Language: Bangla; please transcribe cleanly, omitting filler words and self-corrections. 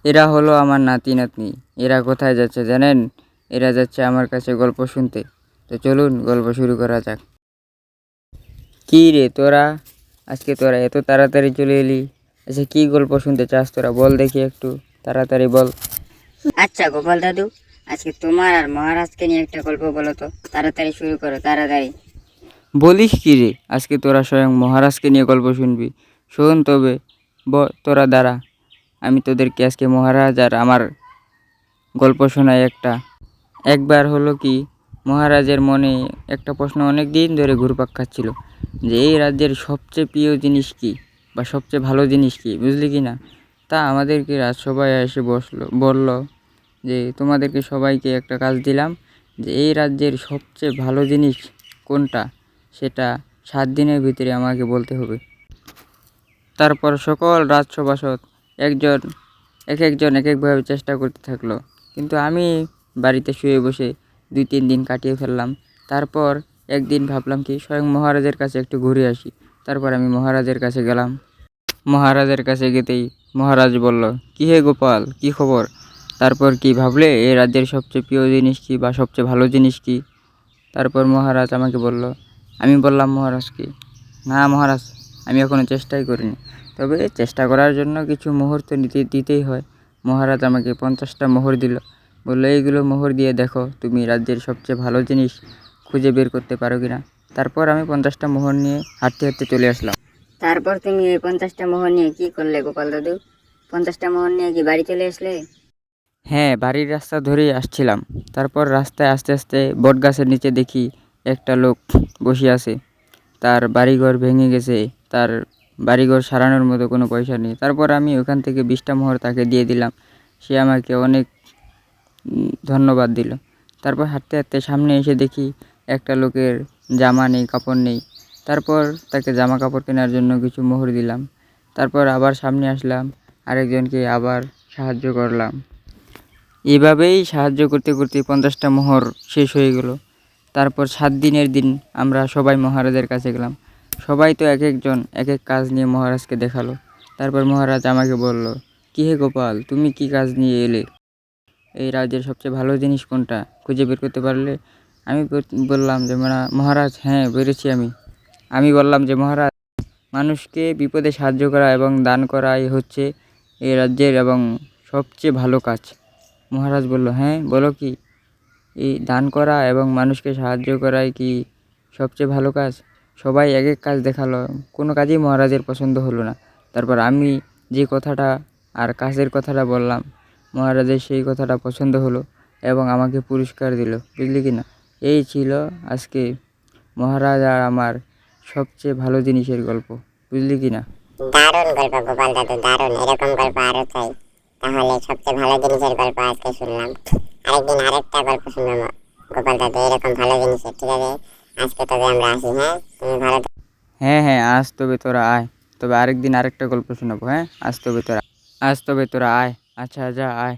এরা হলো আমার নাতি নাতনি। এরা কোথায় যাচ্ছে জানেন? এরা যাচ্ছে আমার কাছে গল্প শুনতে। তো চলুন গল্প শুরু করা যাক। কী রে তোরা, আজকে তোরা এত তাড়াতাড়ি চলে এলি? আচ্ছা, কী গল্প শুনতে চাস তোরা? বল দেখি, একটু তাড়াতাড়ি বল। আচ্ছা গোপাল দাদু, আজকে তোমার আর মহারাজকে নিয়ে একটা গল্প বলো তো। তাড়াতাড়ি শুরু করো, তাড়াতাড়ি। বলিস কী রে, আজকে তোরা স্বয়ং মহারাজকে নিয়ে গল্প শুনবি? শোন তবে, তোরা দাঁড়া, আমি তোদেরকে আজকে মহারাজ আর আমার গল্প শোনাই একটা। একবার হলো কি, মহারাজের মনে একটা প্রশ্ন অনেক দিন ধরে ঘুরপাক খাচ্ছিল, যে এই রাজ্যের সবচেয়ে প্রিয় জিনিস কী, বা সবচেয়ে ভালো জিনিস কী, বুঝলি কি না? তা আমাদেরকে রাজসভায় এসে বলল যে তোমাদেরকে সবাইকে একটা কাজ দিলাম, যে এই রাজ্যের সবচেয়ে ভালো জিনিস কোনটা সেটা 7 দিনের ভিতরে আমাকে বলতে হবে। তারপর সকল রাজসভাসদ একজন একজন এক একভাবে চেষ্টা করতে থাকলো, কিন্তু আমি বাড়িতে শুয়ে বসে 2-3 দিন কাটিয়ে ফেললাম। তারপর একদিন ভাবলাম কি স্বয়ং মহারাজের কাছে একটু ঘুরে আসি। তারপর আমি মহারাজের কাছে গেলাম। মহারাজের কাছে যেতেই মহারাজ বলল, কী হে গোপাল, কী খবর? তারপর কি ভাবলে এই রাজ্যের সবচেয়ে প্রিয় জিনিস কী বা সবচেয়ে ভালো জিনিস কী? তারপর মহারাজ আমাকে বলল। আমি বললাম মহারাজকে, না মহারাজ, আমি এখনও চেষ্টাই করিনি, তবে চেষ্টা করার জন্য কিছু মোহর তো দিতেই হয়। মহারাজ আমাকে 50টা মোহর দিল, বললো এইগুলো মোহর দিয়ে দেখো তুমি রাজ্যের সবচেয়ে ভালো জিনিস খুঁজে বের করতে পারো কি না। তারপর আমি 50টা মোহর নিয়ে হাঁটতে হাঁটতে চলে আসলাম। তারপর তুমি এই 50টা মোহর নিয়ে কি করলে গোপাল দাদু? 50টা মোহর নিয়ে কি বাড়ি চলে আসলে? হ্যাঁ, বাড়ির রাস্তা ধরেই আসছিলাম। তারপর রাস্তায় আস্তে আস্তে বটগাছের নিচে দেখি একটা লোক বসে আছে। তার বাড়িঘর ভেঙে গেছে, তার বাড়িঘর সারানোর মতো কোনো পয়সা নেই। তারপর আমি ওখান থেকে 20টা মোহর তাকে দিয়ে দিলাম। সে আমাকে অনেক ধন্যবাদ দিল। তারপর হাঁটতে হাঁটতে সামনে এসে দেখি একটা লোকের জামা নেই, কাপড় নেই। তারপর তাকে জামা কাপড় কেনার জন্য কিছু মোহর দিলাম। তারপর আবার সামনে আসলাম, আরেকজনকে আবার সাহায্য করলাম। এভাবেই সাহায্য করতে করতে 50টা মোহর শেষ হয়ে গেল। তারপর 7 দিনের দিন আমরা সবাই মহারাজের কাছে গেলাম। সবাই তো এক একজন এক এক কাজ নিয়ে মহারাজকে দেখালো। তারপর মহারাজ আমাকে বলল, কী হে গোপাল, তুমি কি কাজ নিয়ে এলে? এই রাজ্যের সবচেয়ে ভালো জিনিস কোনটা খুঁজে বের করতে পারলে? আমি বললাম যে মহারাজ, হ্যাঁ পেরেছি আমি। আমি বললাম যে মহারাজ, মানুষকে বিপদে সাহায্য করা এবং দান করাই হচ্ছে এই রাজ্যের এবং সবচেয়ে ভালো কাজ। মহারাজ বলল, হ্যাঁ বলো কি, এই দান করা এবং মানুষকে সাহায্য করাই কি সবচেয়ে ভালো কাজ? সবাই এক এক কাজ দেখালো, কোনো কাজই মহারাজের পছন্দ হলো না। তারপর আমি যে কথাটা আর কাজের কথাটা বললাম, মহারাজের সেই কথাটা পছন্দ হলো এবং আমাকে পুরস্কার দিল, বুঝলি কি না? এই ছিল আজকে মহারাজ আর আমার সবচেয়ে ভালো জিনিসের গল্প, বুঝলি কি না? দারুণ গল্প গোপাল দাদু, দারুণ। এরকম গল্প আরো চাই। তাহলে সবচেয়ে ভালো জিনিসের গল্প আজকে শুনলাম, আরেকদিন আরেকটা গল্প শুনবো গোপাল দাদু এরকম ভালো জিনিসের। ঠিক আছে, আজকে তবে আমরা আসি। হ্যাঁ, তুমি ভালো হ্যাঁ হ্যাঁ, আজ তবে তোরা আয়, তবে আরেকদিন আরেকটা গল্প শোনাবো। হ্যাঁ, আজ তবে তোরা আয়। আচ্ছা যা আয়।